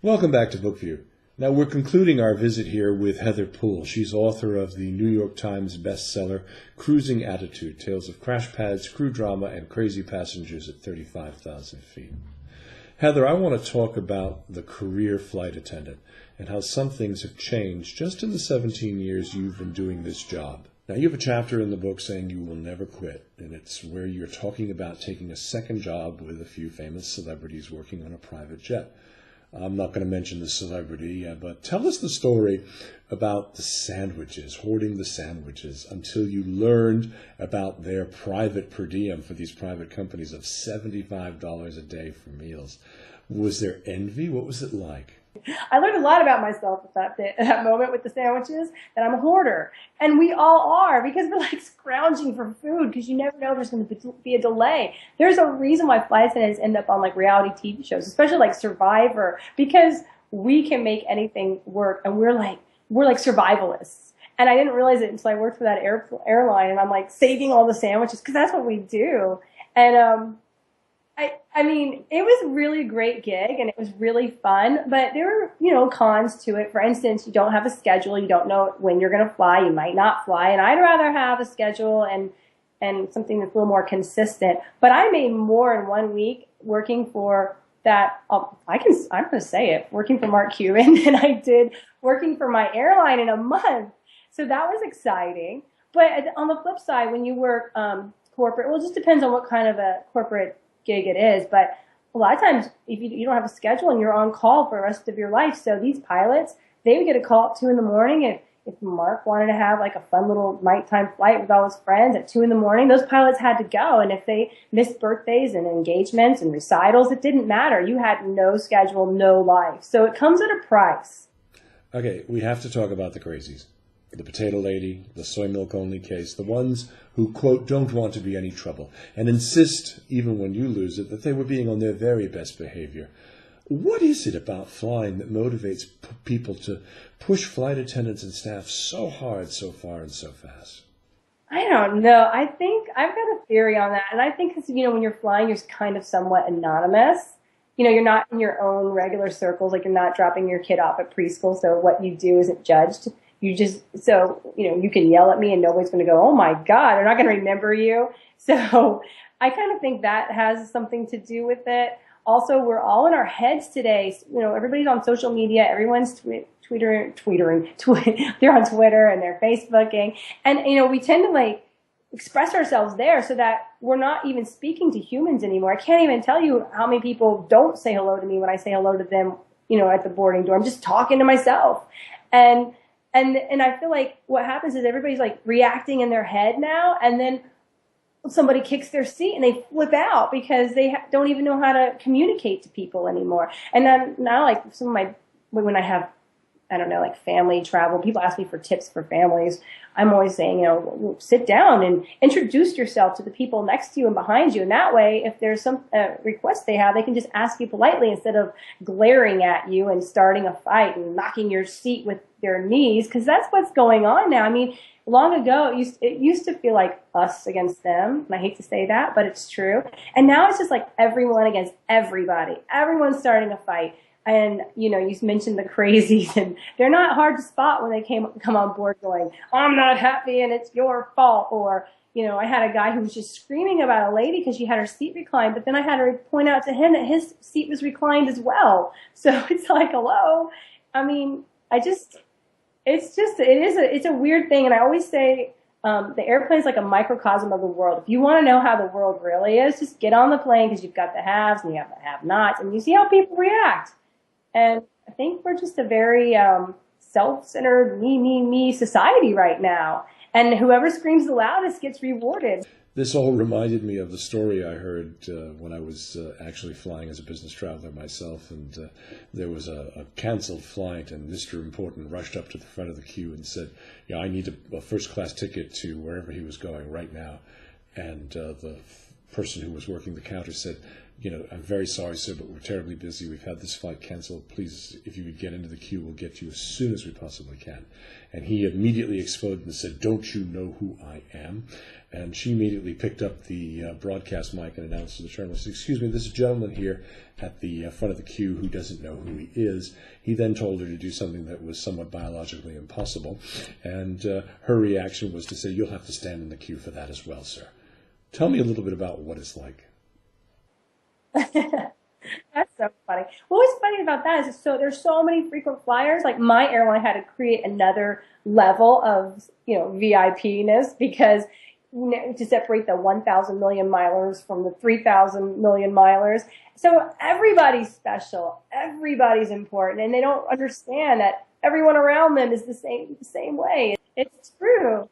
Welcome back to Bookview. Now, we're concluding our visit here with Heather Poole. She's author of the New York Times Bestseller, Cruising Attitude, Tales of Crashpads, Crew Drama, and Crazy Passengers at 35,000 Feet. Heather, I want to talk about the career flight attendant and how some things have changed just in the 17 years you've been doing this job. Now, you have a chapter in the book saying you will never quit, and it's where you're talking about taking a second job with a few famous celebrities working on a private jet. I'm not going to mention the celebrity, but tell us the story about the sandwiches, hoarding the sandwiches, until you learned about their private per diem for these private companies of $75 a day for meals. Was there envy? What was it like? I learned a lot about myself at that moment with the sandwiches, that I'm a hoarder. And we all are, because we're like scrounging for food, because you never know there's going to be a delay. There's a reason why flight attendants end up on like reality TV shows, especially like Survivor, because we can make anything work, and we're like survivalists. And I didn't realize it until I worked for that airline, and I'm like saving all the sandwiches, because that's what we do. And I mean, it was a really great gig, and it was really fun, but there were, cons to it. For instance, you don't have a schedule. You don't know when you're going to fly. You might not fly, and I'd rather have a schedule and something that's a little more consistent. But I made more in 1 week working for that, I'm going to say it, working for Mark Cuban than I did working for my airline in a month. So that was exciting. But on the flip side, when you work corporate, well, it just depends on what kind of a corporate gig it is, but a lot of times if you don't have a schedule and you're on call for the rest of your life. So these pilots, they would get a call at 2 a.m. If Mark wanted to have like a fun little nighttime flight with all his friends at 2 a.m, those pilots had to go. And if they missed birthdays and engagements and recitals, it didn't matter. You had no schedule, no life. So it comes at a price. Okay, we have to talk about the crazies. The potato lady, the soy milk only case, the ones who, quote, don't want to be any trouble and insist, even when you lose it, that they were being on their very best behavior. What is it about flying that motivates people to push flight attendants and staff so hard, so far, and so fast? I don't know. I think I've got a theory on that. And I think because, when you're flying, you're kind of somewhat anonymous. You're not in your own regular circles, like you're not dropping your kid off at preschool, so what you do isn't judged. You can yell at me and nobody's going to go, oh my God, they're not going to remember you. So I kind of think that has something to do with it. Also, we're all in our heads today. Everybody's on social media. Everyone's tweetering. They're on Twitter and they're Facebooking. And, we tend to express ourselves there so that we're not even speaking to humans anymore. I can't even tell you how many people don't say hello to me when I say hello to them, at the boarding door. I'm just talking to myself. And I feel like what happens is everybody's reacting in their head now, and then somebody kicks their seat and they flip out because they don't even know how to communicate to people anymore. And then now when I have, family travel, people ask me for tips for families. I'm always saying, sit down and introduce yourself to the people next to you and behind you. And that way, if there's some request they have, they can just ask you politely instead of glaring at you and starting a fight and knocking your seat with their knees, because that's what's going on now. I mean, long ago, it used to feel like us against them. And I hate to say that, but it's true. And now it's just like everyone against everybody. Everyone's starting a fight. And, you mentioned the crazies, and they're not hard to spot when they come on board going, I'm not happy and it's your fault. Or, I had a guy who was just screaming about a lady because she had her seat reclined, but then I had to point out to him that his seat was reclined as well. So it's like, hello. I mean, it's a weird thing. And I always say, the airplane is like a microcosm of the world. If you want to know how the world really is, just get on the plane, because you've got the haves and you have the have-nots, and you see how people react. And I think we're just a very self-centered, me society right now. And whoever screams the loudest gets rewarded. This all reminded me of the story I heard when I was actually flying as a business traveler myself. And there was a canceled flight, and Mr. Important rushed up to the front of the queue and said, I need a first-class ticket to wherever he was going right now. And the person who was working the counter said, I'm very sorry, sir, but we're terribly busy. We've had this flight canceled. Please, if you would get into the queue, we'll get to you as soon as we possibly can. And he immediately exploded and said, don't you know who I am? And she immediately picked up the broadcast mic and announced to the journalist, excuse me, this gentleman here at the front of the queue who doesn't know who he is. He then told her to do something that was somewhat biologically impossible. And her reaction was to say, you'll have to stand in the queue for that as well, sir. Tell me a little bit about what it's like. That's so funny. What's funny about that is there's so many frequent flyers. Like my airline had to create another level of VIP-ness because to separate the 1,000 million milers from the 3,000 million milers. So everybody's special, everybody's important, and they don't understand that everyone around them is the same way. It's true.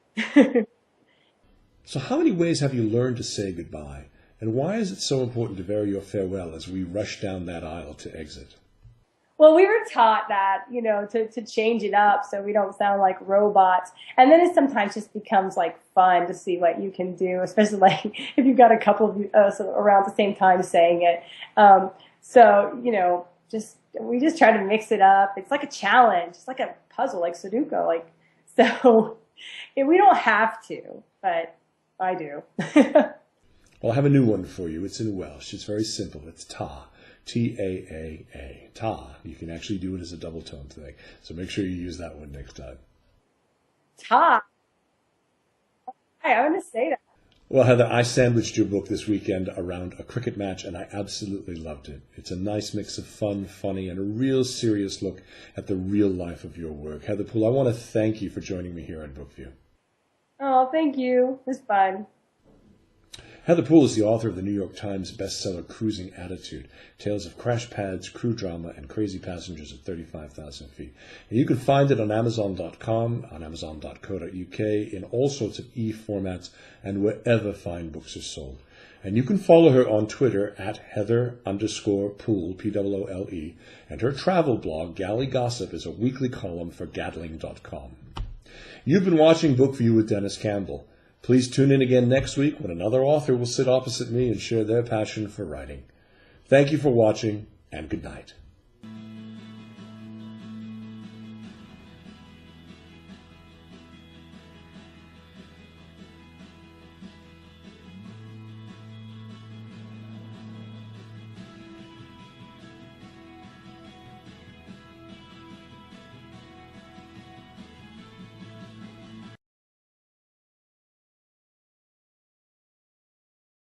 So how many ways have you learned to say goodbye? And why is it so important to vary your farewell as we rush down that aisle to exit? Well, we were taught that, to change it up so we don't sound like robots. And then it sometimes just becomes like fun to see what you can do, especially like if you've got a couple of us around the same time saying it. We just try to mix it up. It's like a challenge. It's like a puzzle, like Sudoku. So we don't have to, but I do. Well, I have a new one for you. It's in Welsh. It's very simple. It's ta. T-A-A-A. Ta. You can actually do it as a double tone thing. So make sure you use that one next time. Ta. I'm going to say that. Well, Heather, I sandwiched your book this weekend around a cricket match, and I absolutely loved it. It's a nice mix of fun, funny, and a real serious look at the real life of your work. Heather Poole, I want to thank you for joining me here on Bookview. Oh, thank you. It was fun. Heather Poole is the author of the New York Times bestseller Cruising Attitude, Tales of Crashpads, Crew Drama, and Crazy Passengers at 35,000 feet. And you can find it on Amazon.com, on Amazon.co.uk, in all sorts of e-formats, and wherever fine books are sold. And you can follow her on Twitter at Heather_Poole, P-O-O-L-E, and her travel blog, Galley Gossip, is a weekly column for Gatling.com. You've been watching Bookview with Dennis Campbell. Please tune in again next week when another author will sit opposite me and share their passion for writing. Thank you for watching, and good night.